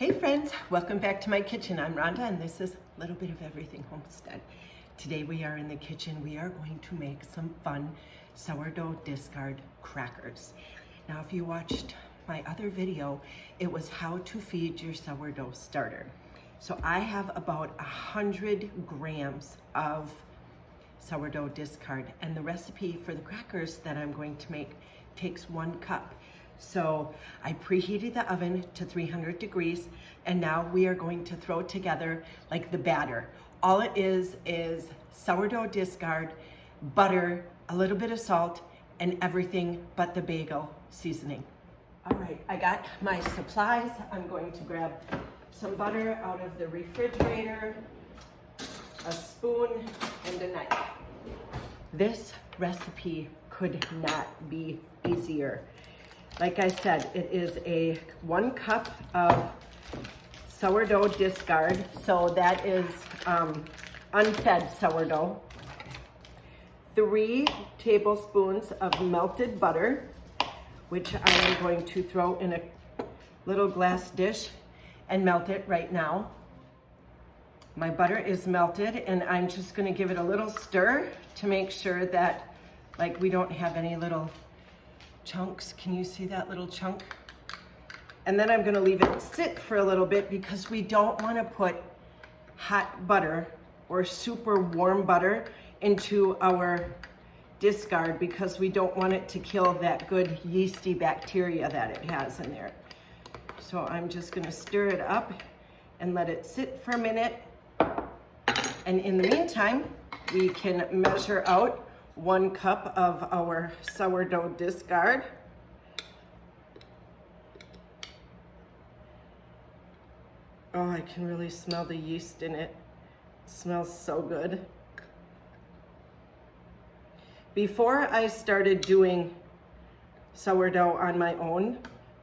Hey friends, welcome back to my kitchen. I'm Rhonda and this is a little bit of everything Homestead. Today we are in the kitchen. We are going to make some fun sourdough discard crackers. Now if you watched my other video, it was how to feed your sourdough starter. So I have about 100 grams of sourdough discard, and the recipe for the crackers that I'm going to make takes 1 cup. So I preheated the oven to 300 degrees, and now we are going to throw together like the batter. All it is sourdough discard, butter, a little bit of salt, and everything but the bagel seasoning. All right, I got my supplies. I'm going to grab some butter out of the refrigerator, a spoon, and a knife. This recipe could not be easier. Like I said, it is a 1 cup of sourdough discard. So that is unfed sourdough. 3 tablespoons of melted butter, which I am going to throw in a little glass dish and melt it right now. My butter is melted and I'm just gonna give it a little stir to make sure that like we don't have any little chunks. Can you see that little chunk? And then I'm gonna leave it sit for a little bit because we don't wanna put hot butter or super warm butter into our discard because we don't want it to kill that good yeasty bacteria that it has in there. So I'm just gonna stir it up and let it sit for a minute. And in the meantime, we can measure out 1 cup of our sourdough discard. Oh, I can really smell the yeast in it. It smells so good. Before I started doing sourdough on my own,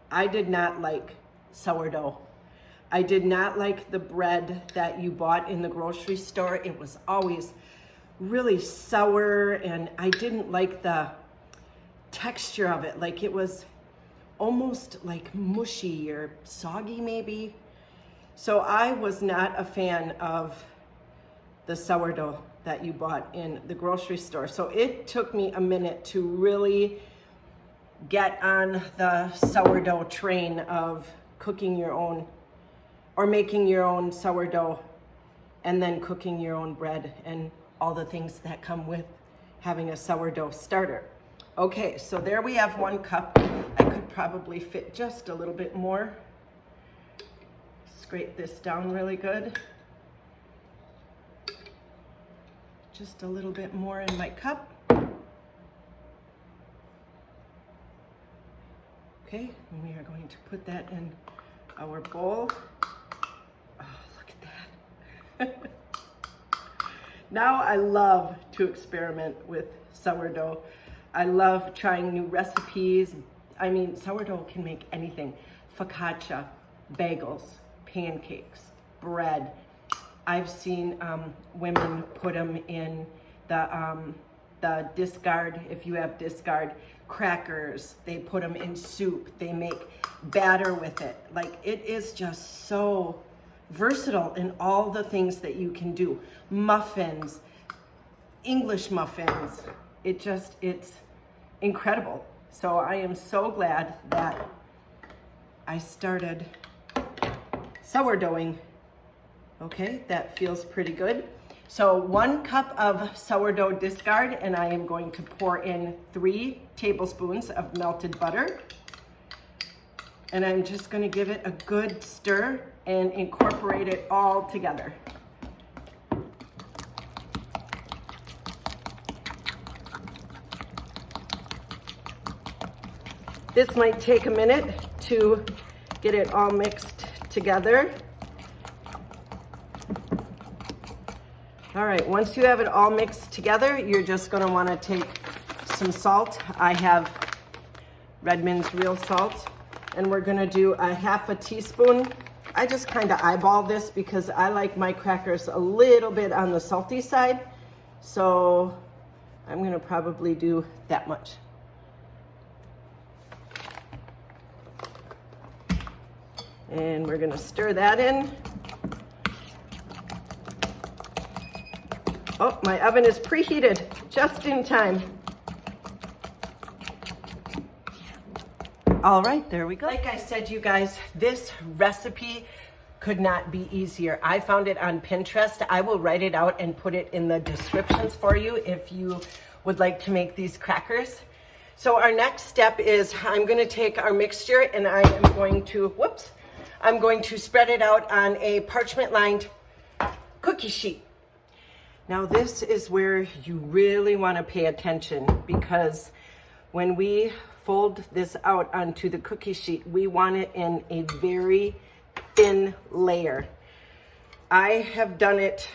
I did not like sourdough. I did not like the bread that you bought in the grocery store. It was always really sour, and I didn't like the texture of it. Like it was almost like mushy or soggy maybe. So I was not a fan of the sourdough that you bought in the grocery store. So it took me a minute to really get on the sourdough train of cooking your own or making your own sourdough and then cooking your own bread and all the things that come with having a sourdough starter. Okay, so there we have 1 cup. I could probably fit just a little bit more. Scrape this down really good. Just a little bit more in my cup. Okay, and we are going to put that in our bowl. Oh, look at that. Now I love to experiment with sourdough. I love trying new recipes. I mean, sourdough can make anything. Focaccia, bagels, pancakes, bread. I've seen women put them in the discard, if you have discard, crackers. They put them in soup. They make batter with it. Like, it is just so versatile in all the things that you can do. Muffins, English muffins. It's incredible. So I am so glad that I started sourdoughing. Okay, that feels pretty good. So 1 cup of sourdough discard, and I am going to pour in 3 tablespoons of melted butter. And I'm just gonna give it a good stir and incorporate it all together. This might take a minute to get it all mixed together. All right, once you have it all mixed together, you're just gonna wanna take some salt. I have Redmond's real salt, and we're gonna do a 1/2 teaspoon. I just kind of eyeball this because I like my crackers a little bit on the salty side. So I'm gonna probably do that much. And we're gonna stir that in. Oh, my oven is preheated just in time. All right, there we go. Like I said, you guys, this recipe could not be easier. I found it on Pinterest. I will write it out and put it in the descriptions for you if you would like to make these crackers. So our next step is I'm gonna take our mixture and I am going to, I'm going to spread it out on a parchment lined cookie sheet. Now this is where you really wanna pay attention, because when we fold this out onto the cookie sheet, we want it in a very thin layer. I have done it,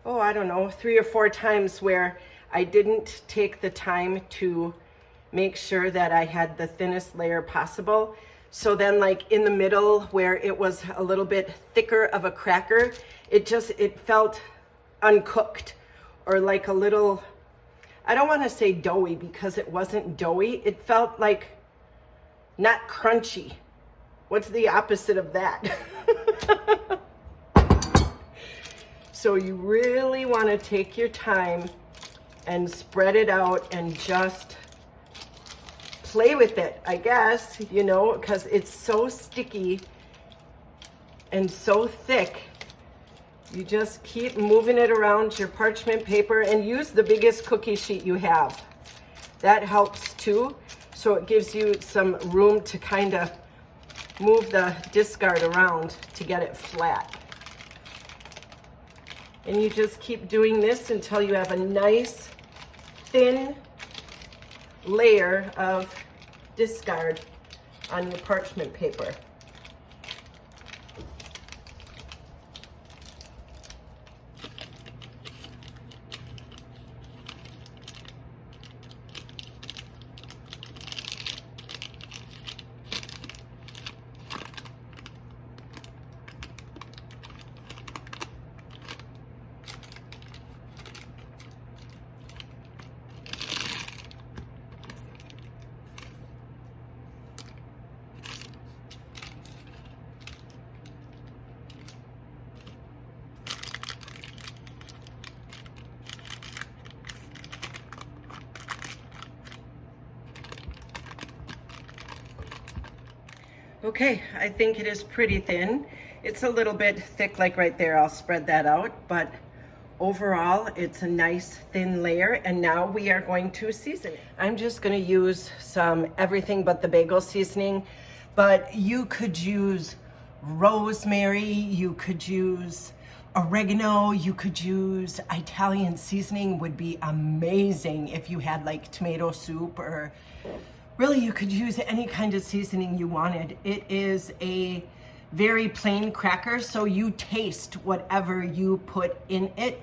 I don't know, 3 or 4 times where I didn't take the time to make sure that I had the thinnest layer possible. So then like in the middle where it was a little bit thicker of a cracker, it felt uncooked, or like a little, I don't want to say doughy because it wasn't doughy. It felt like not crunchy. What's the opposite of that? So you really want to take your time and spread it out and just play with it, I guess, you know, because it's so sticky and so thick. You just keep moving it around your parchment paper and use the biggest cookie sheet you have. That helps too. So it gives you some room to kind of move the discard around to get it flat. And you just keep doing this until you have a nice thin layer of discard on your parchment paper. Okay, I think it is pretty thin. It's a little bit thick, like right there. I'll spread that out, but overall, it's a nice thin layer. And now we are going to season it. I'm just gonna use some everything but the bagel seasoning, but you could use rosemary, you could use oregano, you could use Italian seasoning. Would be amazing if you had like tomato soup, or really, you could use any kind of seasoning you wanted. It is a very plain cracker, so you taste whatever you put in it.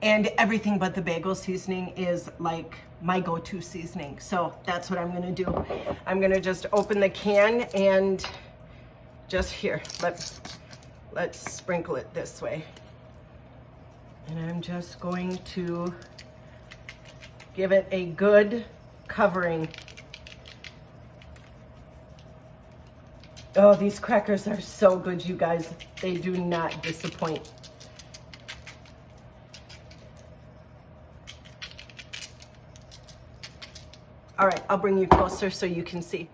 And everything but the bagel seasoning is like my go-to seasoning. So that's what I'm gonna do. I'm gonna just open the can and just here, let's sprinkle it this way. And I'm just going to give it a good covering. Oh, these crackers are so good, you guys. They do not disappoint. All right, I'll bring you closer so you can see.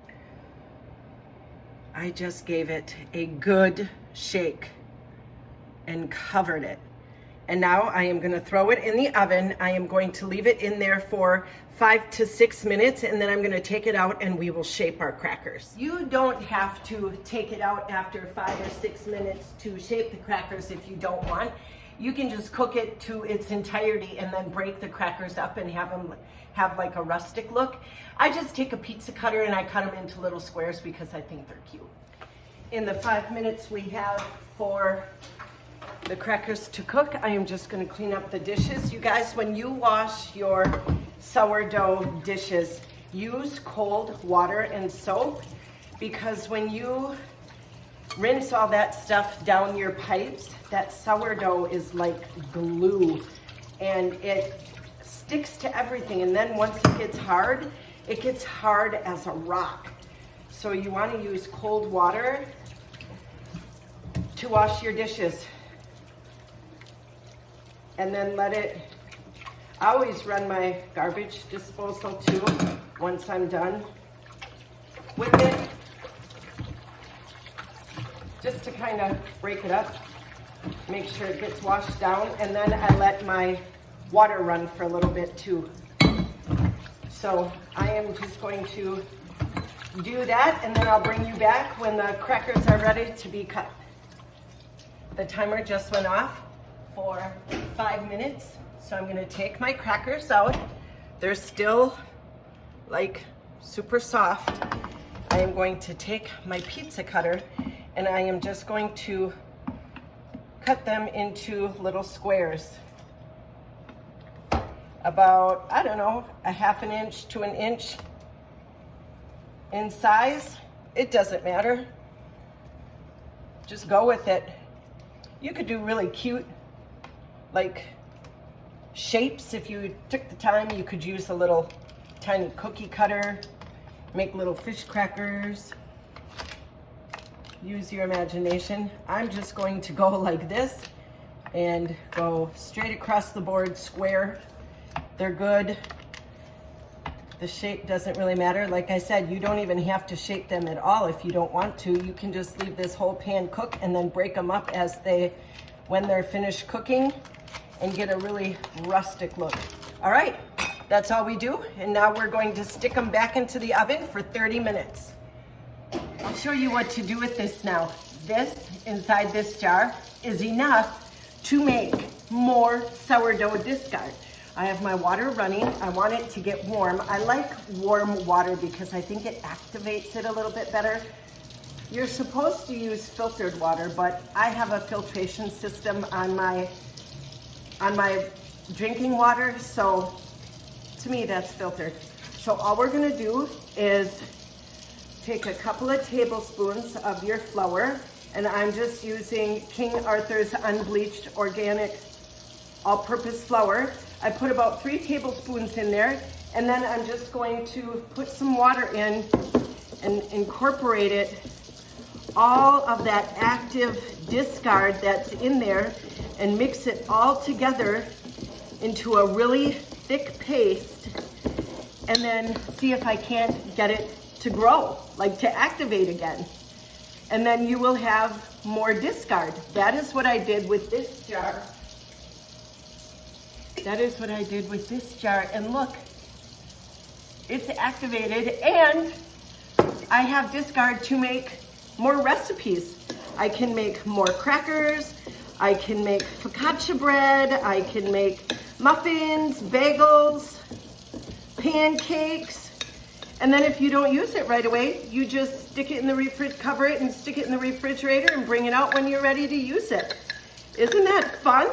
I just gave it a good shake and covered it. And now I am gonna throw it in the oven. I am going to leave it in there for 5 to 6 minutes, and then I'm gonna take it out and we will shape our crackers. You don't have to take it out after 5 or 6 minutes to shape the crackers if you don't want. You can just cook it to its entirety and then break the crackers up and have them have like a rustic look. I just take a pizza cutter and I cut them into little squares because I think they're cute. In the 5 minutes we have for the crackers to cook, I am just gonna clean up the dishes. You guys, when you wash your sourdough dishes, use cold water and soap, because when you rinse all that stuff down your pipes, that sourdough is like glue and it sticks to everything. And then once it gets hard as a rock. So you wanna use cold water to wash your dishes. And then let it, I always run my garbage disposal too once I'm done with it, just to kind of break it up, make sure it gets washed down, and then I let my water run for a little bit too. So I am just going to do that, and then I'll bring you back when the crackers are ready to be cut. The timer just went off for 5 minutes, so I'm gonna take my crackers out. They're still like super soft. I am going to take my pizza cutter and I am just going to cut them into little squares. About, I don't know, a ½ an inch to an inch in size. It doesn't matter. Just go with it. You could do really cute, like, shapes if you took the time. You could use a little tiny cookie cutter, make little fish crackers. Use your imagination. I'm just going to go like this and go straight across the board, square. They're good. The shape doesn't really matter. Like I said, you don't even have to shape them at all if you don't want to. You can just leave this whole pan cook and then break them up as when they're finished cooking, and get a really rustic look. All right, that's all we do. And now we're going to stick them back into the oven for 30 minutes. I'll show you what to do with this now. This, inside this jar, is enough to make more sourdough discard. I have my water running. I want it to get warm. I like warm water because I think it activates it a little bit better. You're supposed to use filtered water, but I have a filtration system on my drinking water, so to me that's filtered. So all we're gonna do is take a couple of tablespoons of your flour, and I'm just using King Arthur's unbleached organic all-purpose flour. I put about 3 tablespoons in there, and then I'm just going to put some water in and incorporate it, all of that active discard that's in there, and mix it all together into a really thick paste, and then see if I can't get it to grow, like to activate again. And then you will have more discard. That is what I did with this jar. That is what I did with this jar, and look, it's activated, and I have discard to make more recipes. I can make more crackers, I can make focaccia bread, I can make muffins, bagels, pancakes, and then if you don't use it right away, you just stick it in the refrigerator, cover it and stick it in the refrigerator and bring it out when you're ready to use it. Isn't that fun?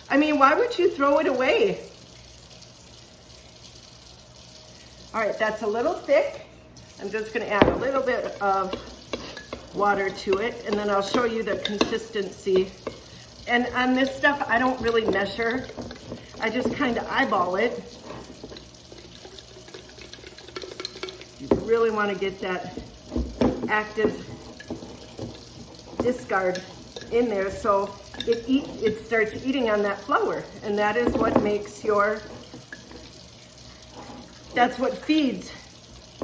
I mean, why would you throw it away? All right, that's a little thick. I'm just gonna add a little bit of water to it, and then I'll show you the consistency. And on this stuff, I don't really measure. I just kind of eyeball it. You really want to get that active discard in there so it starts eating on that flour, and that is what makes that's what feeds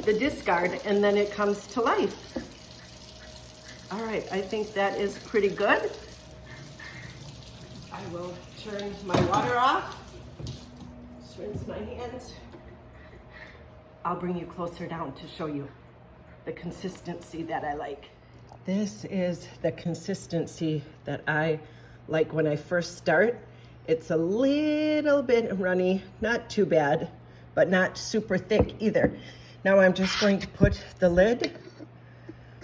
the discard, and then it comes to life. All right, I think that is pretty good. I will turn my water off, just rinse my hands. I'll bring you closer down to show you the consistency that I like. This is the consistency that I like when I first start. It's a little bit runny, not too bad, but not super thick either. Now I'm just going to put the lid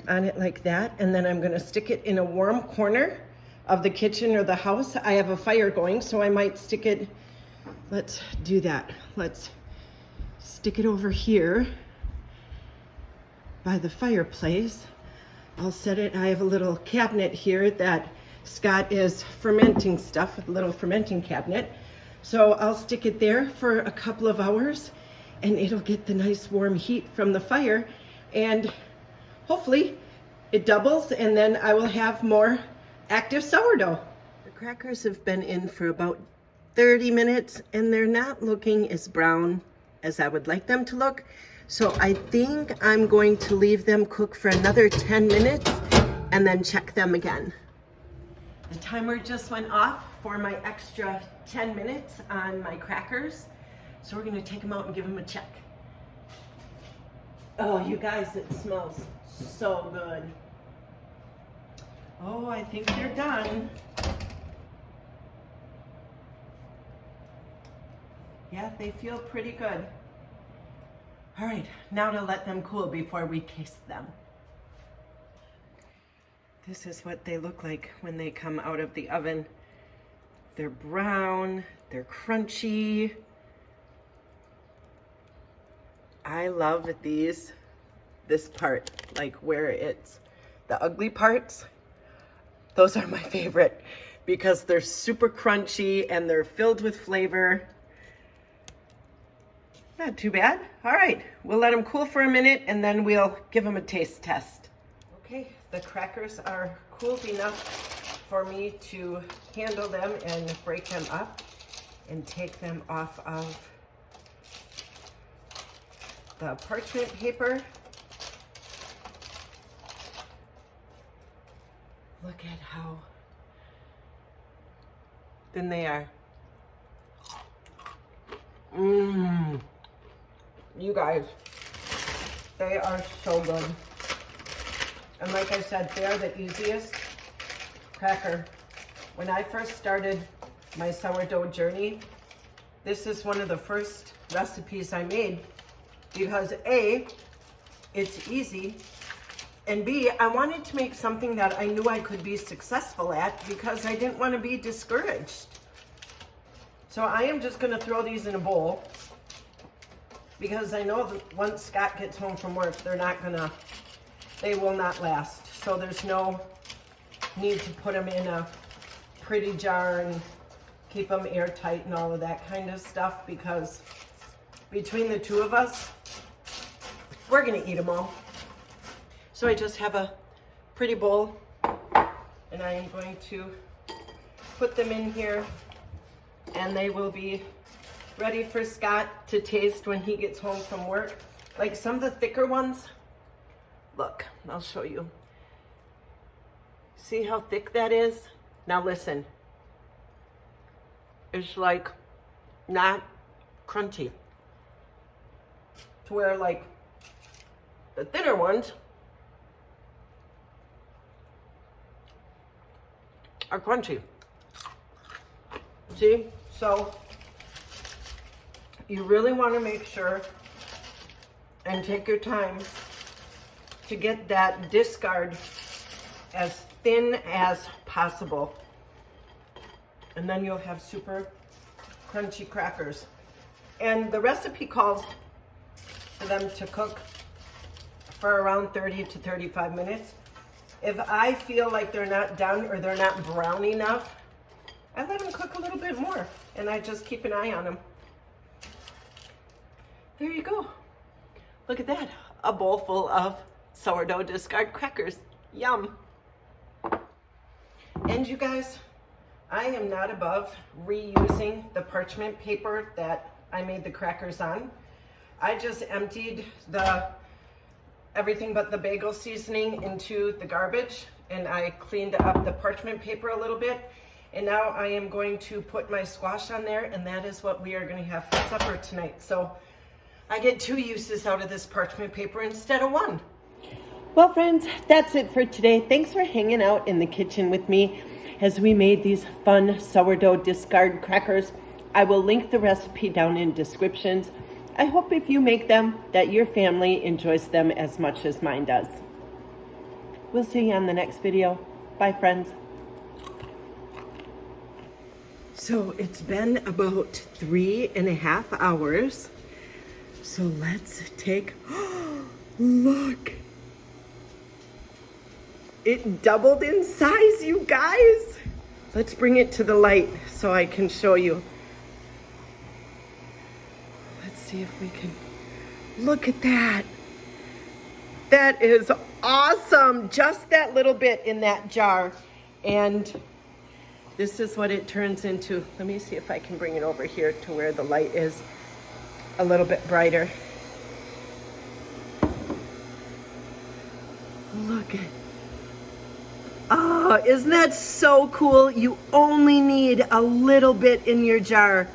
on it like that, and then I'm gonna stick it in a warm corner of the kitchen or the house. I have a fire going, so I might stick it, let's do that. Let's stick it over here by the fireplace. I'll set it, I have a little cabinet here that Scott is fermenting stuff, a little fermenting cabinet. So I'll stick it there for a couple of hours, and it'll get the nice warm heat from the fire, and hopefully it doubles, and then I will have more active sourdough. The crackers have been in for about 30 minutes and they're not looking as brown as I would like them to look. So I think I'm going to leave them cook for another 10 minutes and then check them again. The timer just went off for my extra 10 minutes on my crackers. So we're gonna take them out and give them a check. Oh, you guys, it smells so good. Oh, I think they're done. Yeah, they feel pretty good. All right, now to let them cool before we taste them. This is what they look like when they come out of the oven. They're brown, they're crunchy. I love this part, like where it's the ugly parts. Those are my favorite because they're super crunchy and they're filled with flavor. Not too bad. All right, we'll let them cool for a minute and then we'll give them a taste test. Okay, the crackers are cooled enough for me to handle them and break them up and take them off of the parchment paper. Look at how thin they are. You guys, they are so good. And like I said, they are the easiest cracker. When I first started my sourdough journey, this is one of the first recipes I made because A, it's easy, and B, I wanted to make something that I knew I could be successful at because I didn't want to be discouraged. So I am just going to throw these in a bowl because I know that once Scott gets home from work, they will not last. So there's no need to put them in a pretty jar and keep them airtight and all of that kind of stuff because between the two of us, we're going to eat them all. So I just have a pretty bowl and I am going to put them in here and they will be ready for Scott to taste when he gets home from work. Like some of the thicker ones, look, I'll show you. See how thick that is? Now listen, it's like not crunchy. To where like the thinner ones are crunchy. See? So you really want to make sure and take your time to get that discard as thin as possible. And then you'll have super crunchy crackers. And the recipe calls for them to cook for around 30 to 35 minutes. If I feel like they're not done or they're not brown enough, I let them cook a little bit more and I just keep an eye on them. There you go. Look at that, a bowl full of sourdough discard crackers. Yum. And you guys, I am not above reusing the parchment paper that I made the crackers on. I just emptied everything but the bagel seasoning into the garbage and I cleaned up the parchment paper a little bit. And now I am going to put my squash on there and that is what we are going to have for supper tonight. So I get 2 uses out of this parchment paper instead of 1. Well, friends, that's it for today. Thanks for hanging out in the kitchen with me as we made these fun sourdough discard crackers. I will link the recipe down in descriptions. I hope if you make them that your family enjoys them as much as mine does. We'll see you on the next video. Bye, friends. So it's been about 3.5 hours. So let's take, look. It doubled in size, you guys. Let's bring it to the light so I can show you. Let's see if we can, look at that. That is awesome. Just that little bit in that jar. And this is what it turns into. Let me see if I can bring it over here to where the light is a little bit brighter. Look at, oh, isn't that so cool? You only need a little bit in your jar